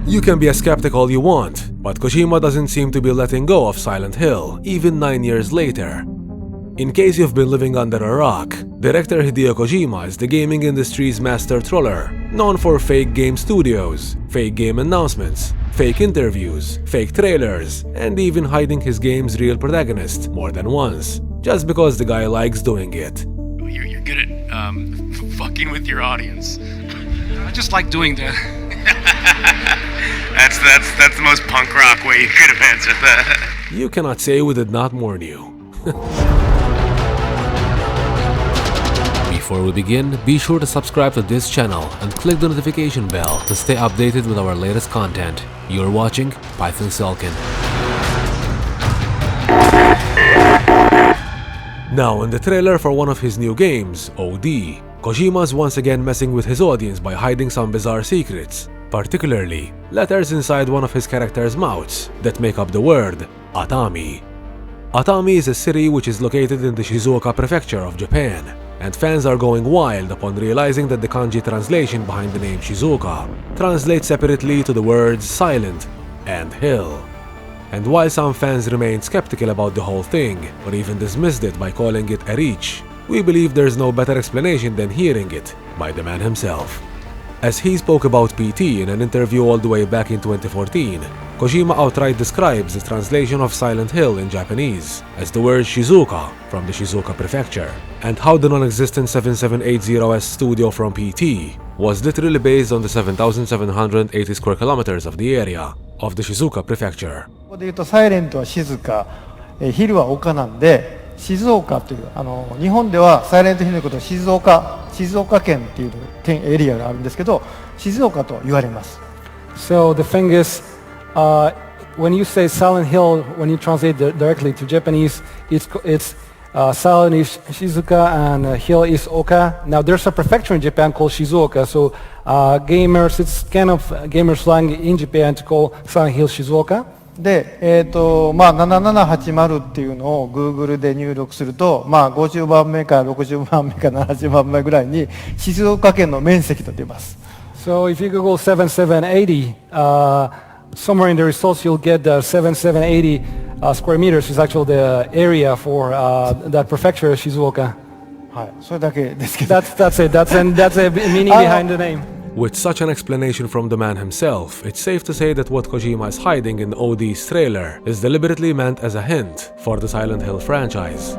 You can be a skeptic all you want, but Kojima doesn't seem to be letting go of Silent Hill, even 9 years later. In case you've been living under a rock, director Hideo Kojima is the gaming industry's master troller, known for fake game studios, fake game announcements, fake interviews, fake trailers, and even hiding his game's real protagonist more than once, just because the guy likes doing it. You're good at fucking with your audience. I just like doing that. That's the most punk rock way you could have answered that. You cannot say we did not warn you. Before we begin, be sure to subscribe to this channel and click the notification bell to stay updated with our latest content. You're watching PythonSelkan. Now, in the trailer for one of his new games, OD, Kojima's once again messing with his audience by hiding some bizarre secrets, particularly letters inside one of his characters' mouths that make up the word ATAMI. ATAMI is a city which is located in the Shizuoka prefecture of Japan, and fans are going wild upon realizing that the kanji translation behind the name Shizuoka translates separately to the words silent and hill. And while some fans remained skeptical about the whole thing, or even dismissed it by calling it a reach, we believe there's no better explanation than hearing it by the man himself. As he spoke about PT in an interview all the way back in 2014, Kojima outright describes the translation of Silent Hill in Japanese as the word Shizuoka from the Shizuoka prefecture, and how the non-existent 7780S studio from PT was literally based on the 7,780 square kilometers of the area of the Shizuoka prefecture. ここで言うとサイレントは静か、ヒルは丘なんで、静岡という日本ではサイレントヒルのことを静岡県っていうエリアがあるんですけど、静岡と言われます。So the thing is, when you say Silent Hill, when you translate directly to Japanese, it's Silent is Shizuoka and Hill is Oka. Now there's a prefecture in Japan called Shizuoka, so gamers, it's kind of gamer slang in Japan to call Silent Hill Shizuoka. で、7780っていうのを Google で入力すると、50番目か60番目か70番目ぐらいに静岡県の面積と出ます。So if you Google 7780, somewhere in the results you'll get the 7780 square meters is actually the area for that prefecture, Shizuoka. はい、それだけですけど。That's it. That's a meaning behind the name. With such an explanation from the man himself, it's safe to say that what Kojima is hiding in OD's trailer is deliberately meant as a hint for the Silent Hill franchise.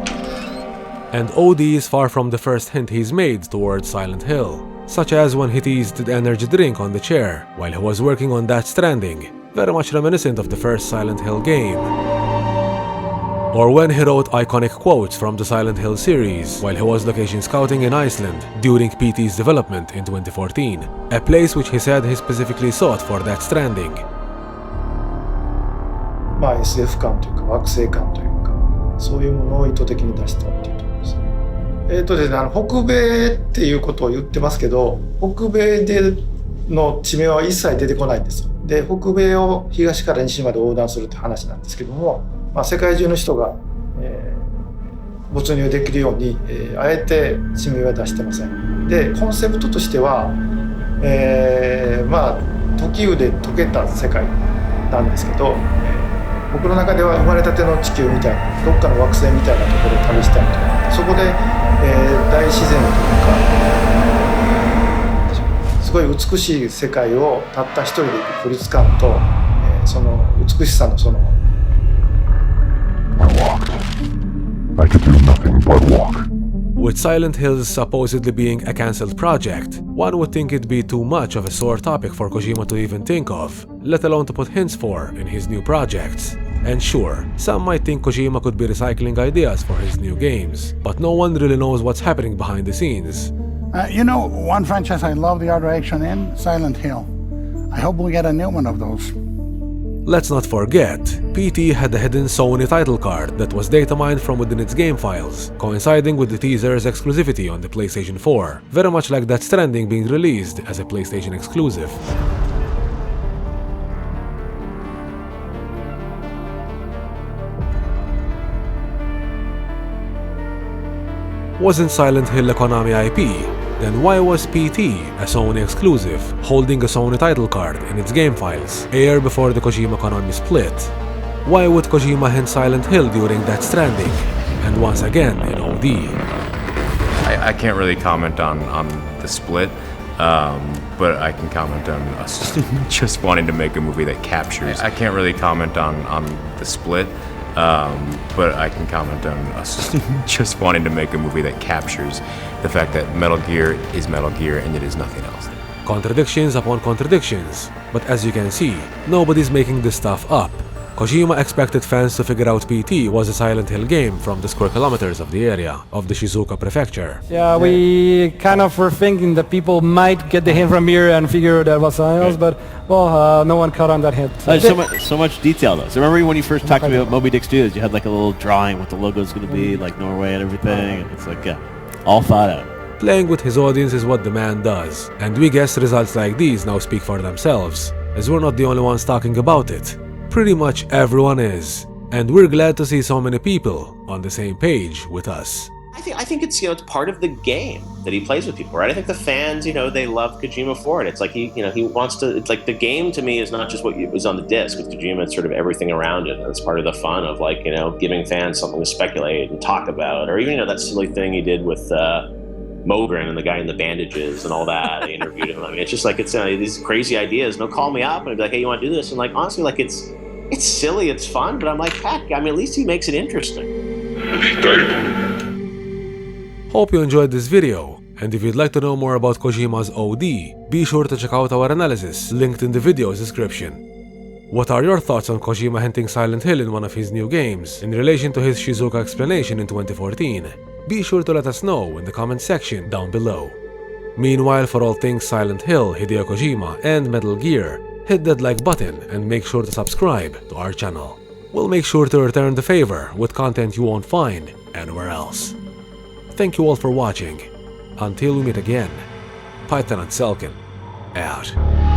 And OD is far from the first hint he's made towards Silent Hill, such as when he teased the energy drink on the chair while he was working on Death Stranding, very much reminiscent of the first Silent Hill game. Or when he wrote iconic quotes from the Silent Hill series while he was location scouting in Iceland during PT's development in 2014, a place which he said he specifically sought for Death Stranding. SF 感というか惑星感というか、そういうものを意図的に出したっていうところですね。ですね、北米っていうことを言ってますけど、北米での地名は一切出てこないんですよ。で、北米を東から西まで横断するって話なんですけども、世界中の人が、没入できるように、あえて地名は出してません。で、コンセプトとしては、時雨で溶けた世界なんですけど、僕の中では生まれたての地球みたいな、どっかの惑星みたいなところを旅したいと思って、そこで、大自然というか、すごい美しい世界をたった一人で行く孤立感と、その美しさのそのI could do nothing but walk. With Silent Hills supposedly being a cancelled project, one would think it'd be too much of a sore topic for Kojima to even think of, let alone to put hints for in his new projects. And sure, some might think Kojima could be recycling ideas for his new games, but no one really knows what's happening behind the scenes. One franchise I love the art direction in, Silent Hill. I hope we get a new one of those. Let's not forget, PT had a hidden Sony title card that was data mined from within its game files, coinciding with the teaser's exclusivity on the PlayStation 4, very much like Death Stranding being released as a PlayStation exclusive. Wasn't Silent Hill a Konami IP? then why was PT, a Sony exclusive, holding a Sony title card in its game files a year before the Kojima-Konami split? Why would Kojima hint Silent Hill during Death Stranding, and once again in OD? I can't really comment on the split, but I can comment on us just wanting to make a movie that captures. I can't really comment on the split, but I can comment on us just wanting to make a movie that captures the fact that Metal Gear is Metal Gear and it is nothing else. Contradictions upon contradictions, but as you can see, nobody's making this stuff up. Kojima expected fans to figure out PT was a Silent Hill game from the square kilometers of the area of the Shizuoka prefecture. Yeah, we kind of were thinking that people might get the hint from here and figure that was something else, but well, no one caught on that hint. So much detail though. So remember when you first talked to me about Moby Dick Studios, you had like a little drawing what the logo is going to be, like Norway and everything, and it's like, yeah, all thought out. Playing with his audience is what the man does, and we guess results like these now speak for themselves, as we're not the only ones talking about it. Pretty much everyone is, and we're glad to see so many people on the same page with us. I think it's, it's part of the game that he plays with people, right? I think the fans, they love Kojima for it. It's like he wants to. It's like the game to me is not just what was on the disc with Kojima. It's sort of everything around it. And it's part of the fun of giving fans something to speculate and talk about, or even that silly thing he did with Mogren and the guy in the bandages and all that. I interviewed him. I mean, it's just like it's these crazy ideas. And they'll call me up and be like, "Hey, you want to do this?" And honestly, it's silly, it's fun, but I'm like, heck, at least he makes it interesting. Hope you enjoyed this video, and if you'd like to know more about Kojima's OD, be sure to check out our analysis linked in the video's description. What are your thoughts on Kojima hinting Silent Hill in one of his new games in relation to his Shizuoka explanation in 2014? Be sure to let us know in the comment section down below. Meanwhile, for all things Silent Hill, Hideo Kojima, and Metal Gear, hit that like button and make sure to subscribe to our channel. We'll make sure to return the favor with content you won't find anywhere else. Thank you all for watching. Until we meet again, PythonSelkan out.